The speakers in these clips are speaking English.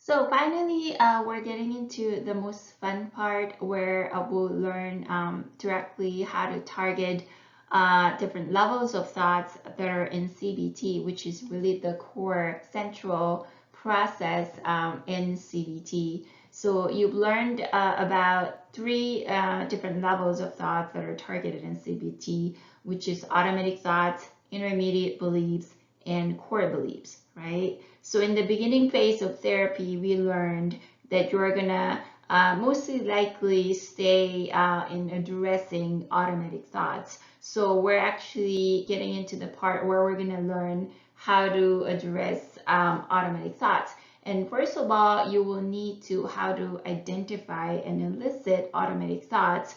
So finally, we're getting into the most fun part where we'll learn directly how to target different levels of thoughts that are in CBT, which is really the core central process in CBT. So you've learned about three different levels of thoughts that are targeted in CBT, which is automatic thoughts, intermediate beliefs, and core beliefs, right? So in the beginning phase of therapy, we learned that you're gonna mostly likely stay in addressing automatic thoughts. So we're actually getting into the part where we're gonna learn how to address automatic thoughts. And first of all, you will need to how to identify and elicit automatic thoughts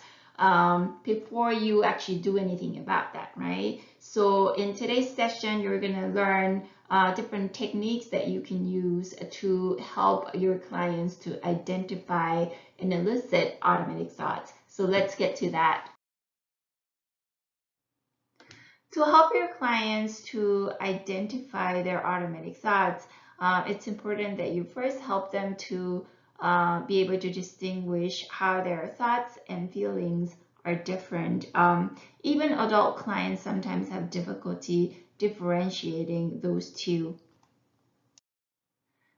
before you actually do anything about that, right? So in today's session, you're gonna learn different techniques that you can use to help your clients to identify and elicit automatic thoughts. So let's get to that. To help your clients to identify their automatic thoughts, it's important that you first help them to be able to distinguish how their thoughts and feelings are different. Even adult clients sometimes have difficulty differentiating those two.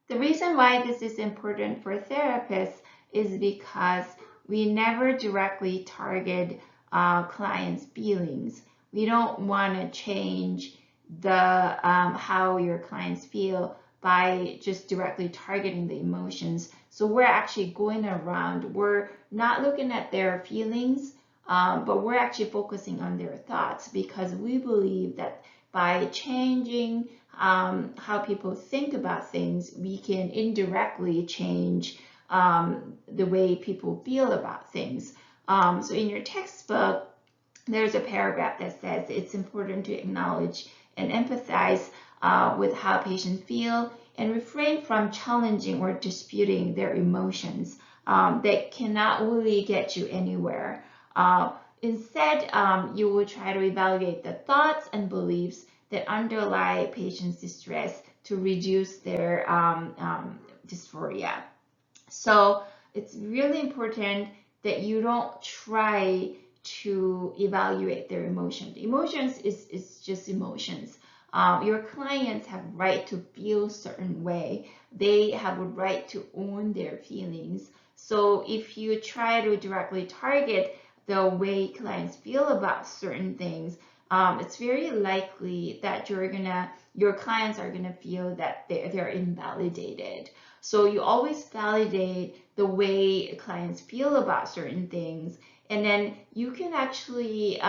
The reason why this is important for therapists is because we never directly target clients' feelings. We don't want to change the how your clients feel by just directly targeting the emotions. So we're actually going around. We're not looking at their feelings, but we're actually focusing on their thoughts because we believe that by changing how people think about things, we can indirectly change the way people feel about things. So in your textbook, there's a paragraph that says it's important to acknowledge and empathize with how patients feel and refrain from challenging or disputing their emotions that cannot really get you anywhere. Instead, you will try to evaluate the thoughts and beliefs that underlie patients' distress to reduce their dysphoria. So it's really important that you don't try to evaluate their emotions. Emotions is just emotions. Your clients have right to feel a certain way. They have a right to own their feelings. So if you try to directly target the way clients feel about certain things, it's very likely that your clients are gonna feel that they're invalidated. So you always validate the way clients feel about certain things, and then you can actually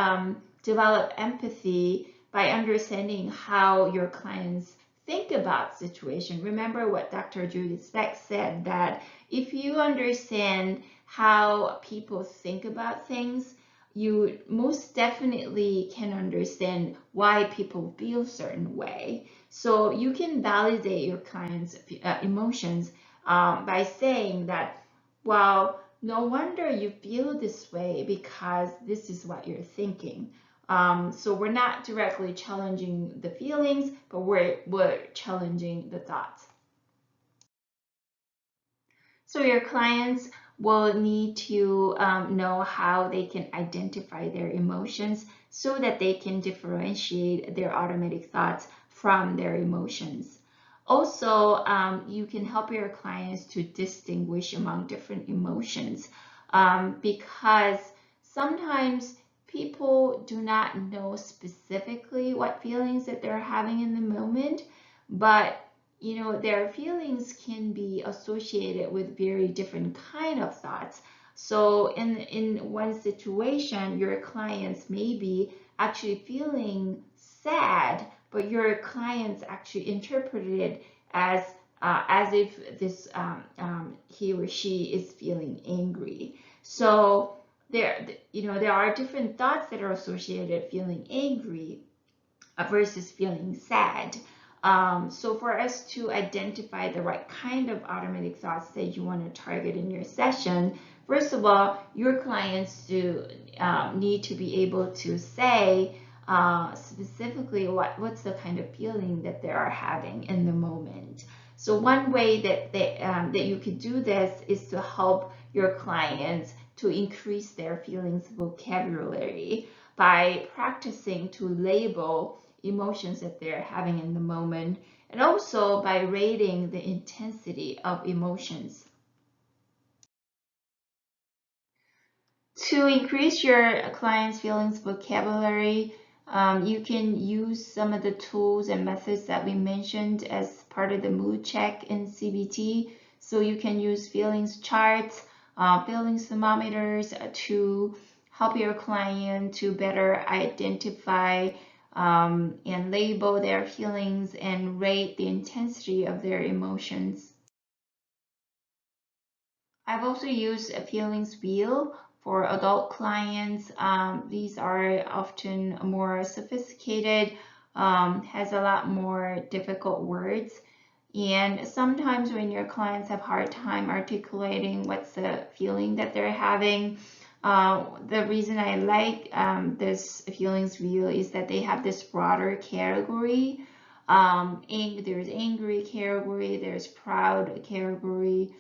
develop empathy by understanding how your clients think about situation. Remember what Dr. Judy Speck said, that if you understand how people think about things, you most definitely can understand why people feel a certain way. So you can validate your clients' emotions by saying that, well, no wonder you feel this way because this is what you're thinking. So we're not directly challenging the feelings, but we're challenging the thoughts. So your clients will need to know how they can identify their emotions so that they can differentiate their automatic thoughts from their emotions. Also, you can help your clients to distinguish among different emotions because sometimes people do not know specifically what feelings that they're having in the moment, but their feelings can be associated with very different kind of thoughts. So in one situation, your clients may be actually feeling sad, but your clients actually interpreted it as if this he or she is feeling angry. So there are different thoughts that are associated feeling angry versus feeling sad. So for us to identify the right kind of automatic thoughts that you want to target in your session, first of all, your clients need to be able to say specifically what's the kind of feeling that they are having in the moment. So one way that you could do this is to help your clients to increase their feelings vocabulary by practicing to label emotions that they're having in the moment, and also by rating the intensity of emotions. To increase your client's feelings vocabulary, you can use some of the tools and methods that we mentioned as part of the mood check in CBT. So you can use feelings charts, feelings thermometers to help your client to better identify and label their feelings and rate the intensity of their emotions. I've also used a feelings wheel for adult clients. These are often more sophisticated, has a lot more difficult words. And sometimes when your clients have hard time articulating what's the feeling that they're having, the reason I like this feelings wheel is that they have this broader category. There's angry category, there's proud category,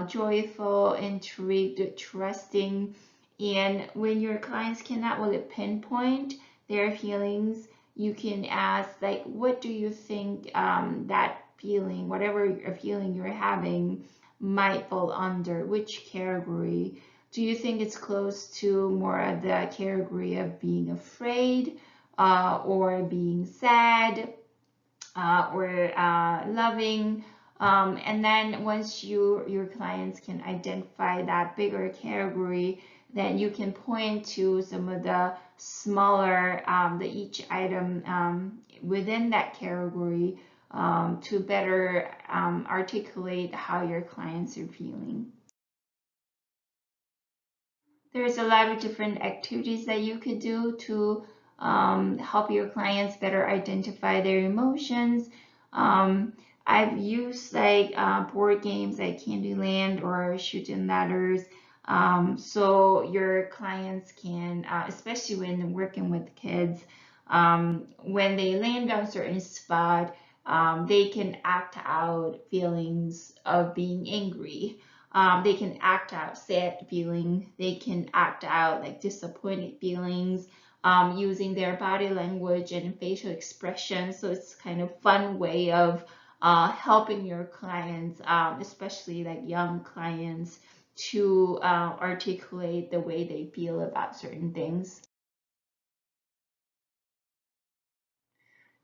joyful, intrigued, trusting. And when your clients cannot really pinpoint their feelings, you can ask, like, what do you think that feeling, whatever feeling you're having, might fall under? Which category? Do you think it's close to more of the category of being afraid, or being sad, or loving? And then once your clients can identify that bigger category, then you can point to some of the smaller, each item within that category, to better articulate how your clients are feeling. There's a lot of different activities that you could do to help your clients better identify their emotions. I've used like board games like Candyland or Shooting Ladders, so your clients can, especially when working with kids, when they land on a certain spot, they can act out feelings of being angry. They can act out sad feeling. They can act out like disappointed feelings, using their body language and facial expression. So it's kind of fun way of helping your clients, especially like young clients, to articulate the way they feel about certain things.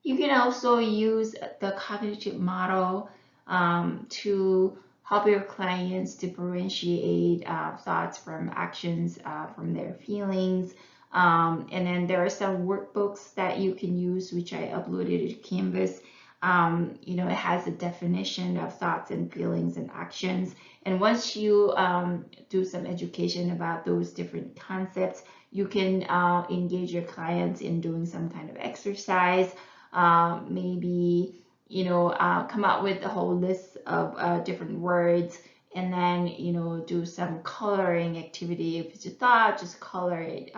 You can also use the cognitive model to help your clients differentiate thoughts from actions, from their feelings. And then there are some workbooks that you can use, which I uploaded to Canvas. It has a definition of thoughts and feelings and actions. And once you do some education about those different concepts, you can engage your clients in doing some kind of exercise. Maybe come up with a whole list of different words, and then do some coloring activity. If it's a thought, just color it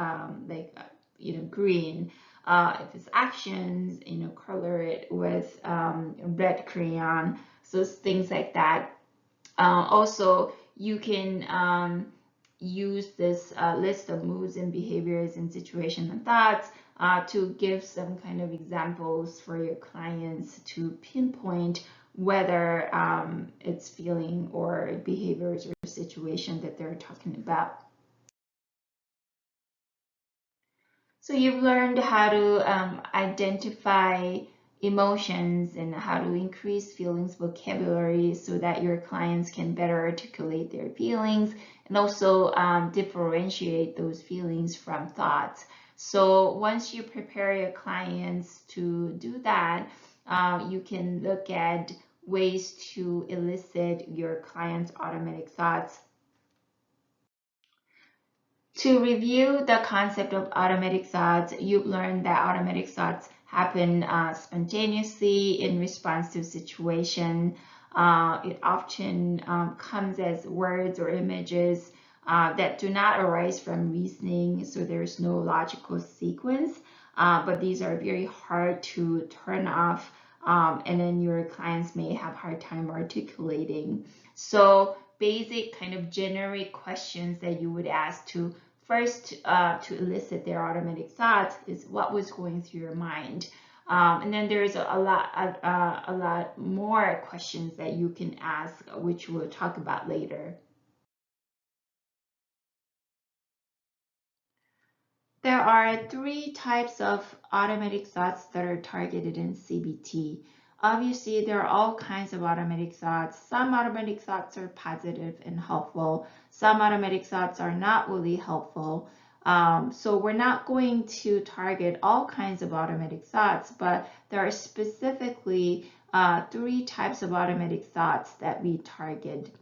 green. If it's actions, color it with red crayon. So things like that. Also, you can use this list of moods and behaviors and situations and thoughts to give some kind of examples for your clients to pinpoint whether it's feeling or behaviors or situation that they're talking about. So you've learned how to identify emotions and how to increase feelings vocabulary so that your clients can better articulate their feelings, and also differentiate those feelings from thoughts. So once you prepare your clients to do that, you can look at ways to elicit your clients' automatic thoughts. To review the concept of automatic thoughts, you've learned that automatic thoughts happen spontaneously in response to a situation. It often comes as words or images that do not arise from reasoning, so there's no logical sequence. But these are very hard to turn off and then your clients may have hard time articulating. So basic kind of generic questions that you would ask to first to elicit their automatic thoughts is what was going through your mind. And then there's a lot more questions that you can ask, which we'll talk about later. There are three types of automatic thoughts that are targeted in CBT. Obviously, there are all kinds of automatic thoughts. Some automatic thoughts are positive and helpful. Some automatic thoughts are not really helpful. So we're not going to target all kinds of automatic thoughts, but there are specifically three types of automatic thoughts that we target.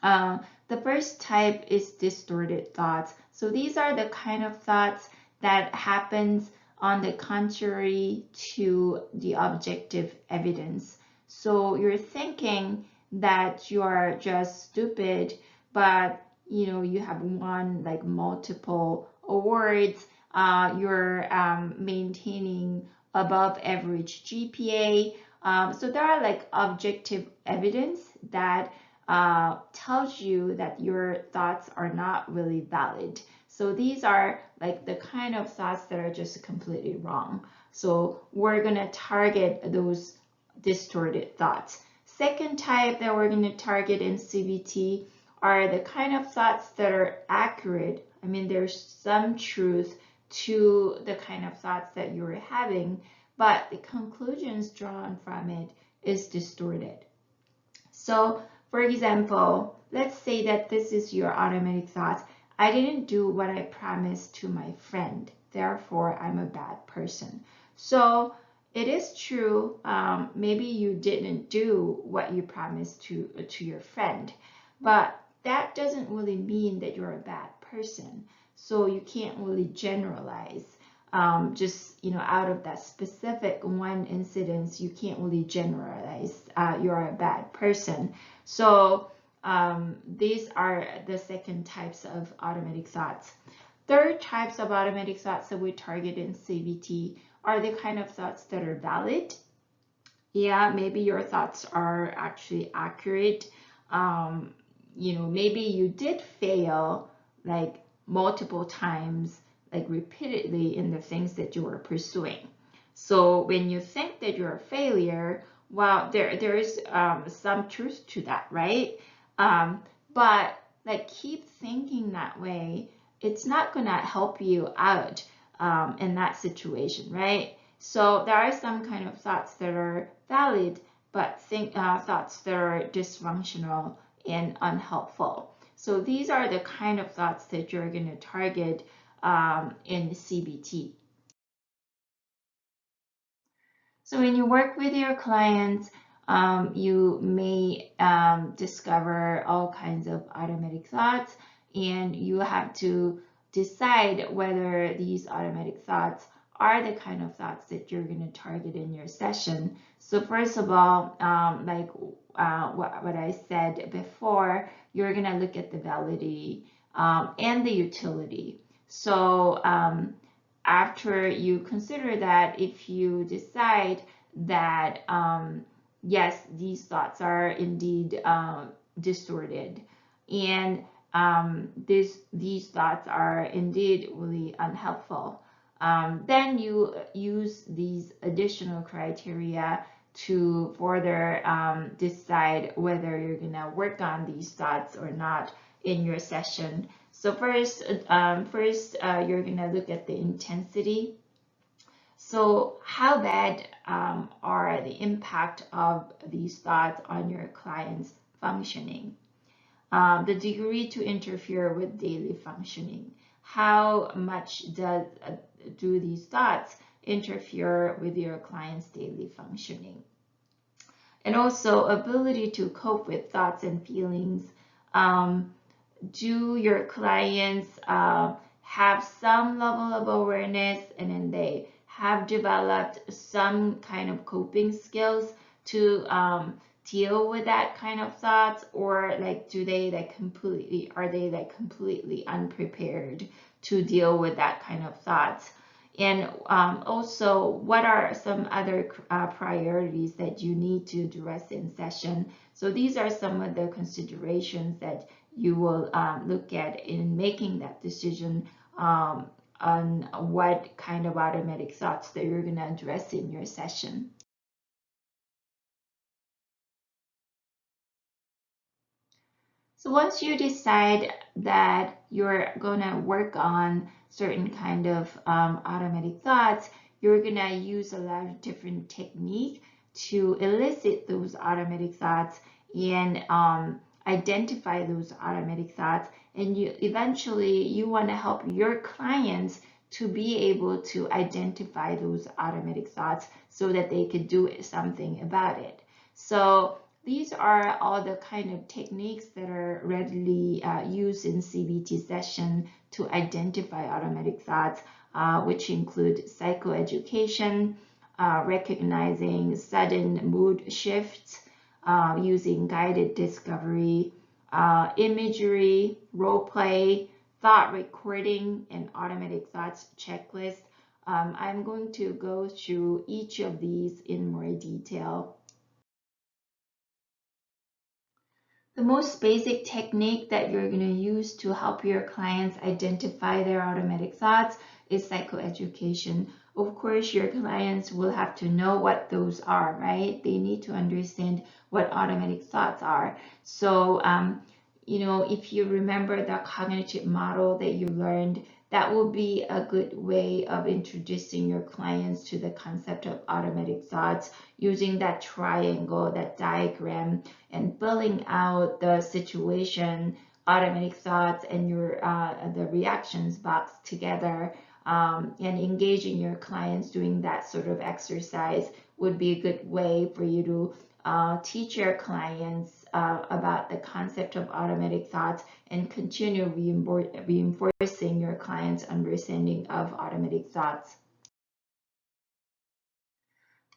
The first type is distorted thoughts. So these are the kind of thoughts that happens on the contrary to the objective evidence. So you're thinking that you are just stupid, but you have won like multiple awards. You're maintaining above average GPA. So there are like objective evidence that tells you that your thoughts are not really valid. So these are like the kind of thoughts that are just completely wrong. So we're going to target those distorted thoughts. Second type that we're going to target in CBT are the kind of thoughts that are accurate. I mean, there's some truth to the kind of thoughts that you're having, but the conclusions drawn from it is distorted. So for example, let's say that this is your automatic thought. I didn't do what I promised to my friend, therefore I'm a bad person. So it is true, maybe you didn't do what you promised to your friend, but that doesn't really mean that you're a bad person. So you can't really generalize. Just out of that specific one incident, you can't really generalize you're a bad person. So these are the second types of automatic thoughts. Third types of automatic thoughts that we target in CBT are the kind of thoughts that are valid. Yeah, maybe your thoughts are actually accurate. Maybe you did fail like multiple times, like repeatedly in the things that you were pursuing. So when you think that you're a failure, well, there is some truth to that, right? But like keep thinking that way. It's not gonna help you out in that situation, right? So there are some kind of thoughts that are valid, but thoughts that are dysfunctional and unhelpful. So these are the kind of thoughts that you're going to target in CBT. So when you work with your clients, you may discover all kinds of automatic thoughts, and you have to decide whether these automatic thoughts are the kind of thoughts that you're going to target in your session. So first of all, like what I said before, you're going to look at the validity and the utility. So after you consider that, if you decide that yes, these thoughts are indeed distorted, and these thoughts are indeed really unhelpful, then you use these additional criteria to further decide whether you're gonna work on these thoughts or not in your session. So first, you're gonna look at the intensity. So how bad are the impact of these thoughts on your client's functioning? The degree to interfere with daily functioning. How much do these thoughts interfere with your client's daily functioning? And also ability to cope with thoughts and feelings. Do your clients have some level of awareness, and then they have developed some kind of coping skills to deal with that kind of thoughts, or like are they completely unprepared to deal with that kind of thoughts? And also, what are some other priorities that you need to address in session? So these are some of the considerations that you will look at in making that decision on what kind of automatic thoughts that you're going to address in your session. So once you decide that you're going to work on certain kind of automatic thoughts, you're going to use a lot of different technique to elicit those automatic thoughts and identify those automatic thoughts. And you eventually you want to help your clients to be able to identify those automatic thoughts so that they could do something about it. So these are all the kind of techniques that are readily used in CBT session to identify automatic thoughts, which include psychoeducation, recognizing sudden mood shifts, using guided discovery, imagery, role play, thought recording, and automatic thoughts checklist. I'm going to go through each of these in more detail. The most basic technique that you're going to use to help your clients identify their automatic thoughts is psychoeducation. Of course, your clients will have to know what those are, right? They need to understand what automatic thoughts are. So, if you remember the cognitive model that you learned, that will be a good way of introducing your clients to the concept of automatic thoughts using that triangle, that diagram, and filling out the situation, automatic thoughts, and your the reactions box together, and engaging your clients doing that sort of exercise would be a good way for you to teach your clients about the concept of automatic thoughts and continue reinforcing your clients' understanding of automatic thoughts.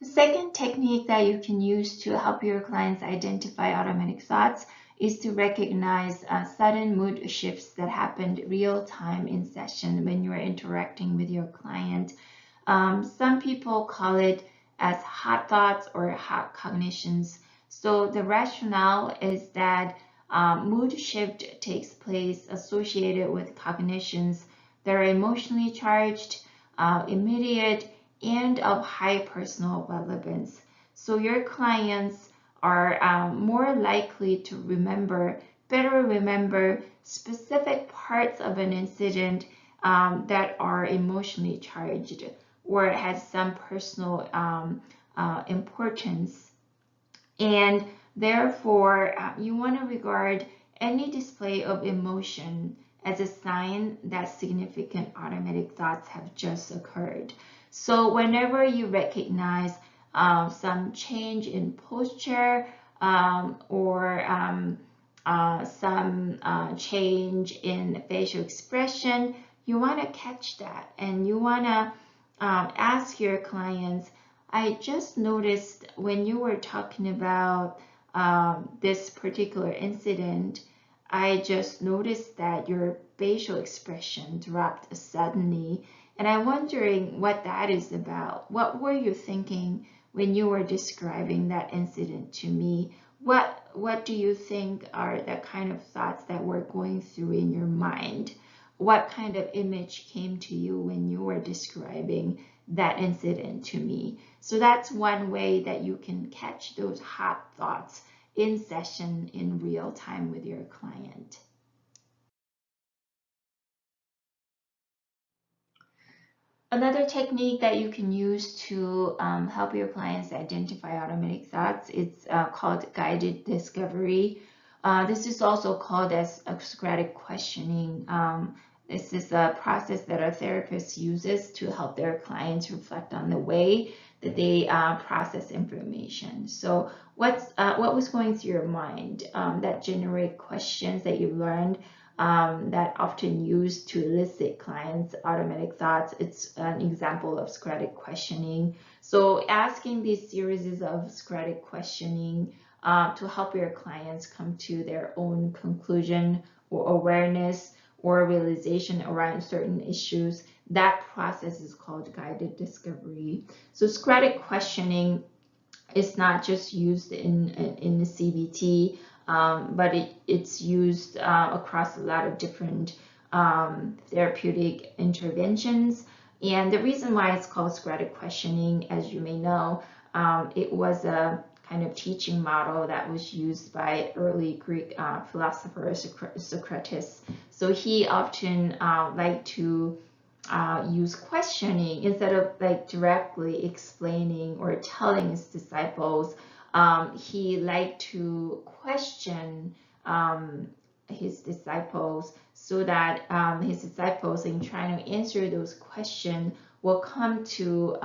The second technique that you can use to help your clients identify automatic thoughts is to recognize sudden mood shifts that happened real time in session when you are interacting with your client. Some people call it as hot thoughts or hot cognitions. So the rationale is that mood shift takes place associated with cognitions that are emotionally charged, immediate, and of high personal relevance. So your clients are more likely to better remember specific parts of an incident that are emotionally charged or has some personal importance. And therefore, you want to regard any display of emotion as a sign that significant automatic thoughts have just occurred. So whenever you recognize some change in posture or some change in facial expression, you want to catch that and you want to ask your clients, I just noticed when you were talking about this particular incident, I just noticed that your facial expression dropped suddenly. And I'm wondering what that is about. What were you thinking when you were describing that incident to me? What do you think are the kind of thoughts that were going through in your mind? What kind of image came to you when you were describing that incident to me? So that's one way that you can catch those hot thoughts in session in real time with your client. Another technique that you can use to help your clients identify automatic thoughts is called guided discovery. This is also called as Socratic questioning. This is a process that a therapist uses to help their clients reflect on the way that they process information. So what was going through your mind that generate questions that you learned that often used to elicit clients' automatic thoughts? It's an example of Socratic questioning. So asking these series of Socratic questioning to help your clients come to their own conclusion or awareness or realization around certain issues, that process is called guided discovery. So Socratic questioning is not just used in the CBT, but it's used across a lot of different therapeutic interventions. And the reason why it's called Socratic questioning, as you may know, it was a kind of teaching model that was used by early Greek philosopher Socrates. So he often liked to use questioning instead of like directly explaining or telling his disciples. He liked to question his disciples so that his disciples, in trying to answer those questions, will come to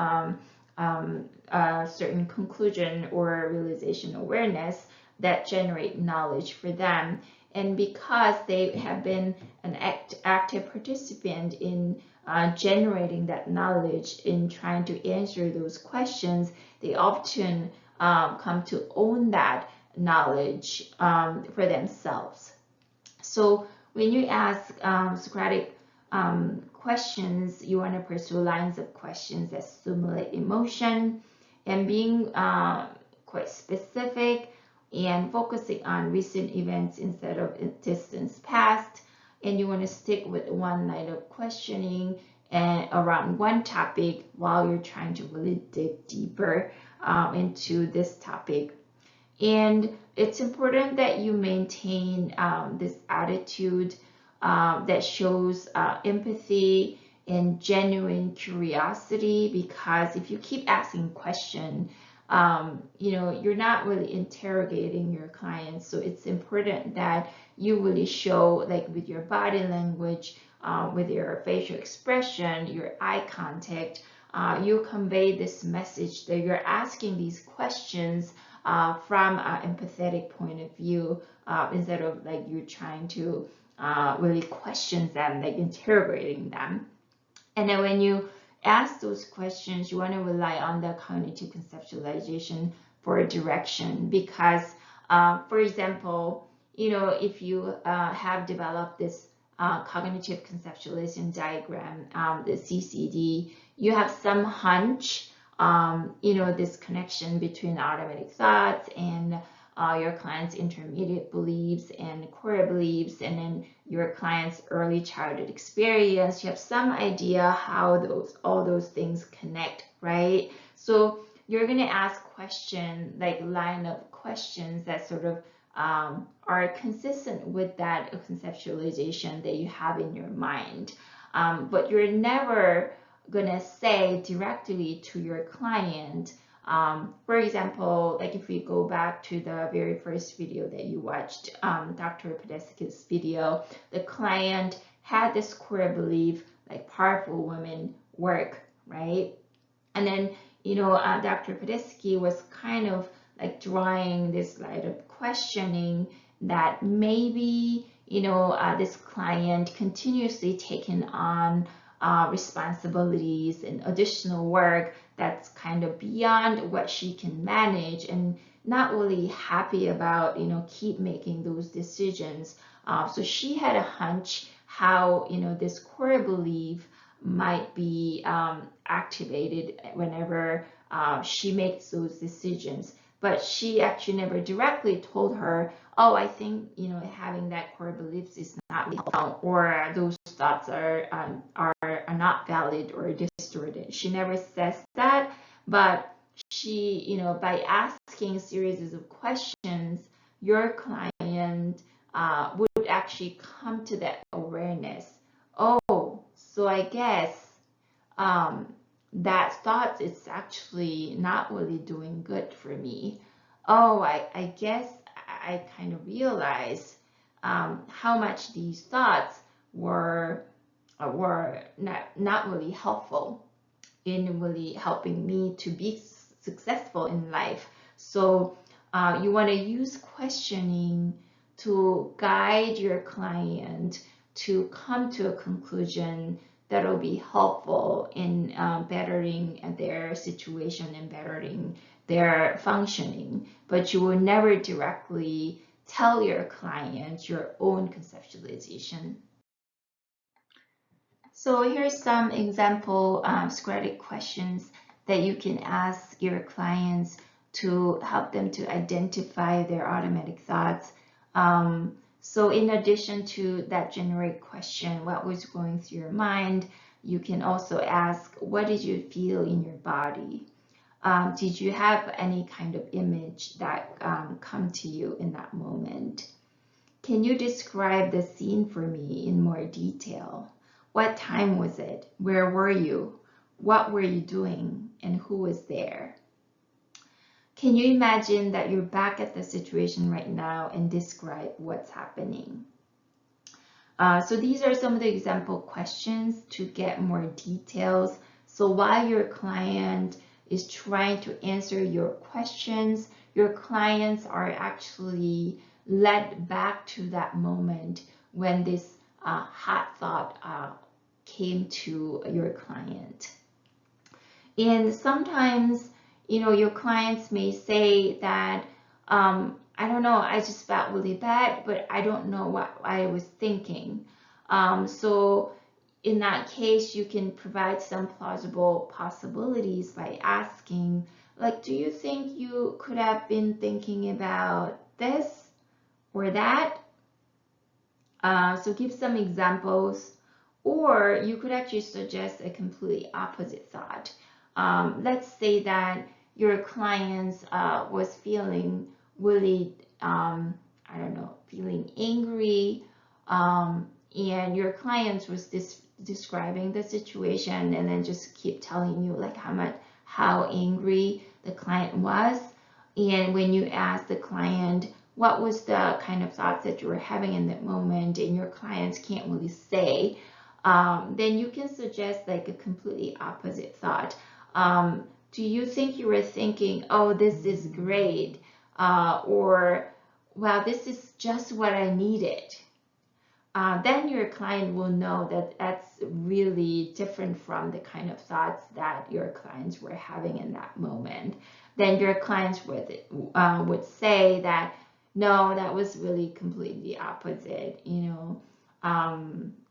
a certain conclusion or realization awareness that generate knowledge for them. And because they have been an active participant in generating that knowledge, in trying to answer those questions, they often come to own that knowledge for themselves. So when you ask Socratic questions, you want to pursue lines of questions that stimulate emotion and being quite specific and focusing on recent events instead of distance past. And you want to stick with one line of questioning and around one topic while you're trying to really dig deeper into this topic. And it's important that you maintain this attitude that shows empathy and genuine curiosity, because if you keep asking questions, you're not really interrogating your clients. So it's important that you really show, like with your body language, with your facial expression, your eye contact, you convey this message that you're asking these questions from an empathetic point of view, instead of like you trying to really question them, like interrogating them. And then when you ask those questions, you want to rely on the cognitive conceptualization for direction, because, for example, if you have developed this cognitive conceptualization diagram, the CCD, you have some hunch, this connection between automatic thoughts and your client's intermediate beliefs and core beliefs, and then your client's early childhood experience. You have some idea how all those things connect, right? So you're going to ask questions, like line of questions that sort of are consistent with that conceptualization that you have in your mind. But you're never going to say directly to your client, for example, like if we go back to the very first video that you watched, Dr. Podesky's video, the client had this core belief, like powerful women work, right? And then, Dr. Podesky was kind of like drawing this line of questioning that maybe, this client continuously taking on responsibilities and additional work that's kind of beyond what she can manage, and not really happy about, keep making those decisions. So she had a hunch how, this core belief might be activated whenever she makes those decisions. But she actually never directly told her, oh, I think, having that core beliefs is not really helpful, or those thoughts are not valid or distorted. She never says that, but she, by asking series of questions, your client would actually come to that awareness. Oh, so I guess that thought is actually not really doing good for me. Oh, I guess I kind of realized how much these thoughts were not really helpful in really helping me to be successful in life. So you want to use questioning to guide your client to come to a conclusion that will be helpful in bettering their situation and bettering their functioning. But you will never directly tell your client your own conceptualization. So here's some example Socratic questions that you can ask your clients to help them to identify their automatic thoughts. So in addition to that generic question, what was going through your mind, you can also ask, what did you feel in your body? Did you have any kind of image that come to you in that moment? Can you describe the scene for me in more detail? What time was it? Where were you? What were you doing? And who was there? Can you imagine that you're back at the situation right now and describe what's happening? So these are some of the example questions to get more details. So while your client is trying to answer your questions, your clients are actually led back to that moment when this hot thought came to your client. And sometimes, your clients may say that, I don't know, I just felt really bad, but I don't know what I was thinking. So in that case, you can provide some plausible possibilities by asking, like, do you think you could have been thinking about this or that? So give some examples, or you could actually suggest a completely opposite thought. Let's say that your client was feeling really, I don't know, feeling angry, and your client was describing the situation and then just keep telling you like how angry the client was. And when you ask the client, what was the kind of thoughts that you were having in that moment, and your clients can't really say, then you can suggest like a completely opposite thought. Do you think you were thinking, oh, this is great, or wow, this is just what I needed? Then your client will know that that's really different from the kind of thoughts that your clients were having in that moment. Then your clients would say that, no, that was really completely opposite,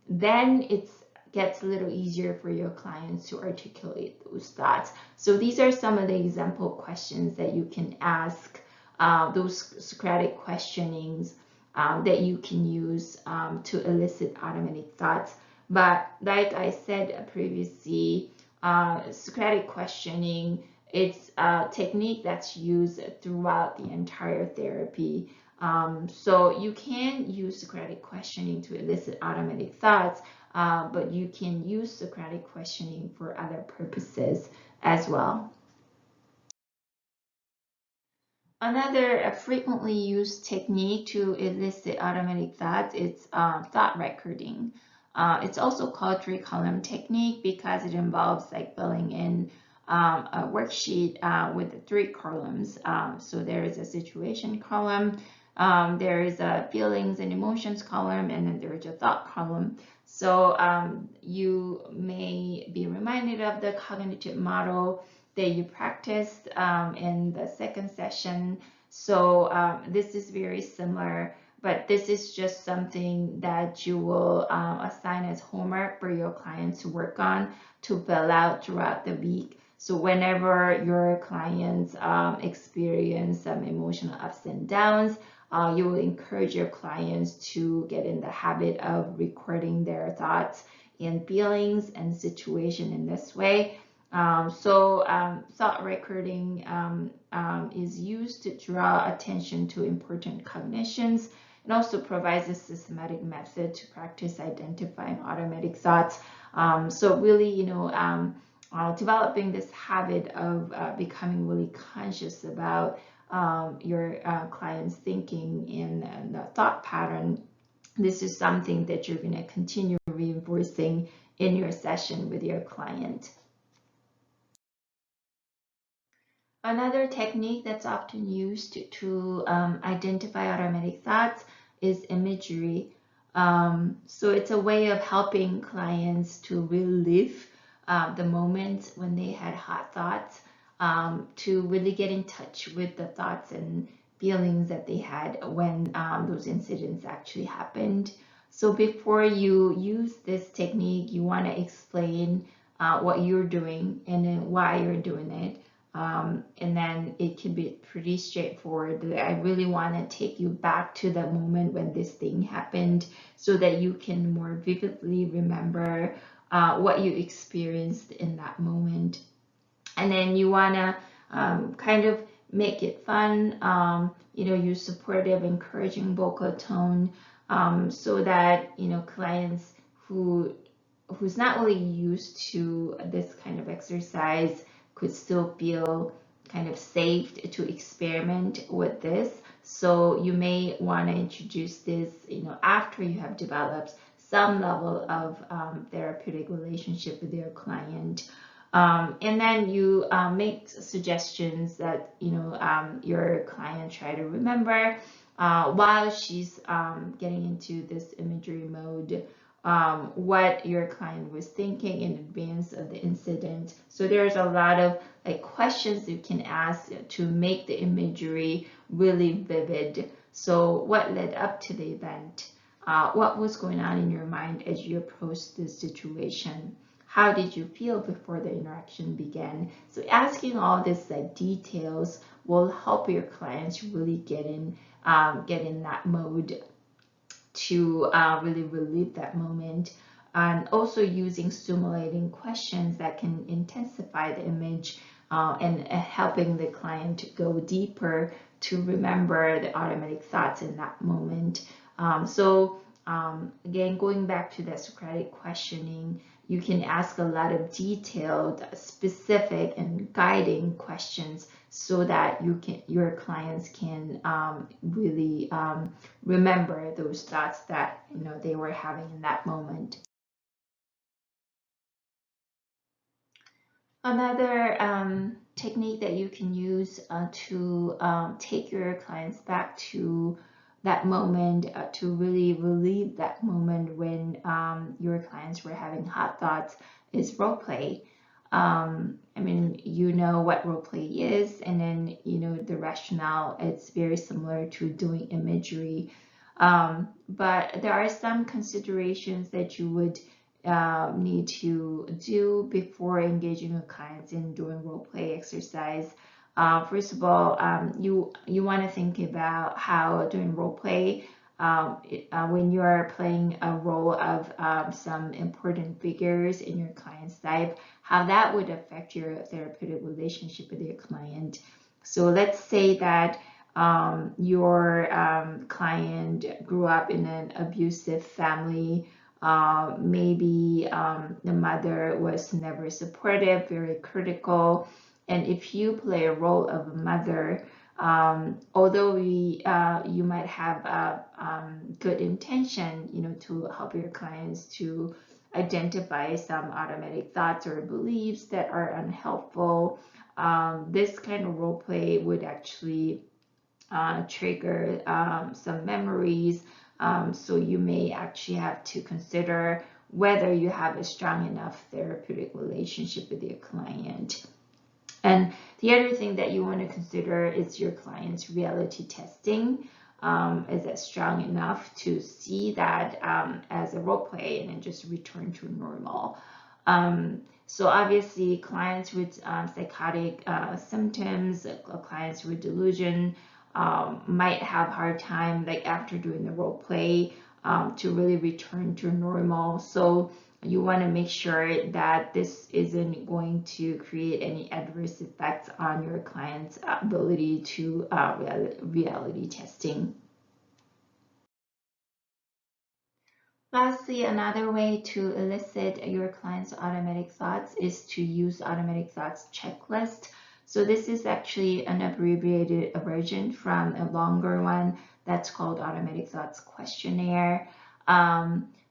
then it gets a little easier for your clients to articulate those thoughts. So these are some of the example questions that you can ask, those Socratic questionings that you can use to elicit automatic thoughts. But like I said previously, Socratic questioning, it's a technique that's used throughout the entire therapy. So you can use Socratic questioning to elicit automatic thoughts, but you can use Socratic questioning for other purposes as well. Another frequently used technique to elicit automatic thoughts is thought recording. It's also called 3-column technique because it involves like filling in a worksheet with 3 columns. So there is a situation column, there is a feelings and emotions column, and then there is a thought column. So you may be reminded of the cognitive model that you practiced in the second session. So this is very similar, but this is just something that you will assign as homework for your clients to work on, to fill out throughout the week. So whenever your clients experience some emotional ups and downs, you will encourage your clients to get in the habit of recording their thoughts and feelings and situation in this way. Thought recording is used to draw attention to important cognitions. It also provides a systematic method to practice identifying automatic thoughts. So really, developing this habit of becoming really conscious about your client's thinking and the thought pattern. This is something that you're going to continue reinforcing in your session with your client. Another technique that's often used to identify automatic thoughts is imagery. So it's a way of helping clients to relive the moments when they had hot thoughts, to really get in touch with the thoughts and feelings that they had when those incidents actually happened. So before you use this technique, you want to explain what you're doing and then why you're doing it. And then it can be pretty straightforward. I really want to take you back to the moment when this thing happened so that you can more vividly remember what you experienced in that moment. And then you want to kind of make it fun, use supportive, encouraging vocal tone so that, clients who's not really used to this kind of exercise could still feel kind of safe to experiment with this. So you may want to introduce this, after you have developed some level of therapeutic relationship with your client. And then you make suggestions that your client try to remember while she's getting into this imagery mode, what your client was thinking in advance of the incident. So there's a lot of questions you can ask to make the imagery really vivid. So what led up to the event? What was going on in your mind as you approached this situation? How did you feel before the interaction began? So asking all this details will help your clients really get in that mode to really relive that moment. And also using stimulating questions that can intensify the image and helping the client to go deeper to remember the automatic thoughts in that moment. Again, going back to that Socratic questioning, you can ask a lot of detailed, specific, and guiding questions so that your clients can really remember those thoughts that they were having in that moment. Another technique that you can use to take your clients back to that moment, to really relieve that moment when your clients were having hot thoughts, is role play. I mean, you know what role play is, and then the rationale. It's very similar to doing imagery, but there are some considerations that you would need to do before engaging with clients in doing role play exercise. First of all, you want to think about how doing role play when you are playing a role of some important figures in your client's life, how that would affect your therapeutic relationship with your client. So let's say that your client grew up in an abusive family. Maybe the mother was never supportive, very critical. And if you play a role of a mother, although you might have a good intention, to help your clients to identify some automatic thoughts or beliefs that are unhelpful, this kind of role play would actually trigger some memories. So you may actually have to consider whether you have a strong enough therapeutic relationship with your client. And the other thing that you want to consider is your client's reality testing. Is it strong enough to see that as a role play and then just return to normal? So obviously clients with psychotic symptoms, clients with delusion, might have a hard time after doing the role play to really return to normal. So you want to make sure that this isn't going to create any adverse effects on your client's ability to reality testing. Lastly, another way to elicit your client's automatic thoughts is to use automatic thoughts checklist. So this is actually an abbreviated version from a longer one that's called automatic thoughts questionnaire.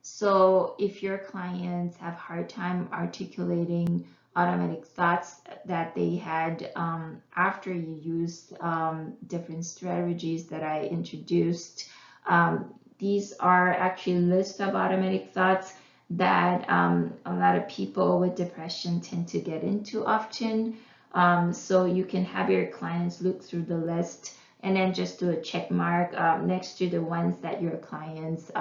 So if your clients have a hard time articulating automatic thoughts that they had after you used different strategies that I introduced, these are actually lists of automatic thoughts that a lot of people with depression tend to get into often. So you can have your clients look through the list and then just do a check mark next to the ones that your clients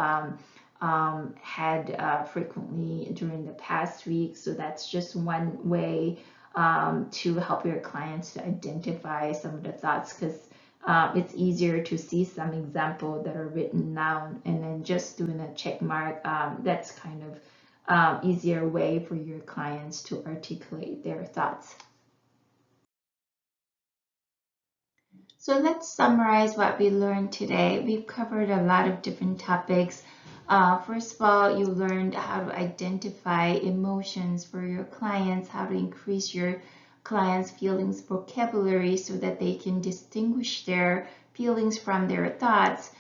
had frequently during the past week. So that's just one way to help your clients to identify some of the thoughts, because it's easier to see some example that are written down and then just doing a check mark. That's kind of easier way for your clients to articulate their thoughts. So let's summarize what we learned today. We've covered a lot of different topics. First of all, you learned how to identify emotions for your clients, how to increase your clients' feelings vocabulary so that they can distinguish their feelings from their thoughts.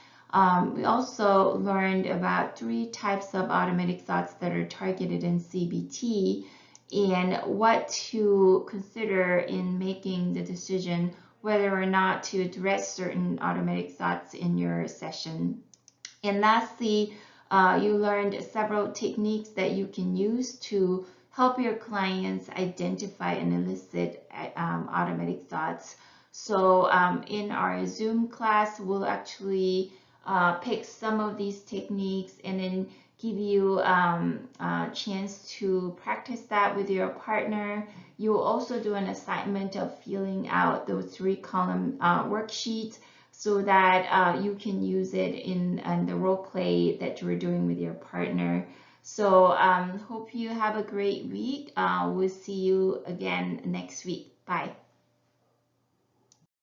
We also learned about 3 types of automatic thoughts that are targeted in CBT and what to consider in making the decision whether or not to address certain automatic thoughts in your session. And lastly, you learned several techniques that you can use to help your clients identify and elicit automatic thoughts. So in our Zoom class, we'll actually pick some of these techniques and then give you a chance to practice that with your partner. You will also do an assignment of filling out those 3-column worksheets so that you can use it in the role play that you're doing with your partner. So hope you have a great week. We'll see you again next week. Bye.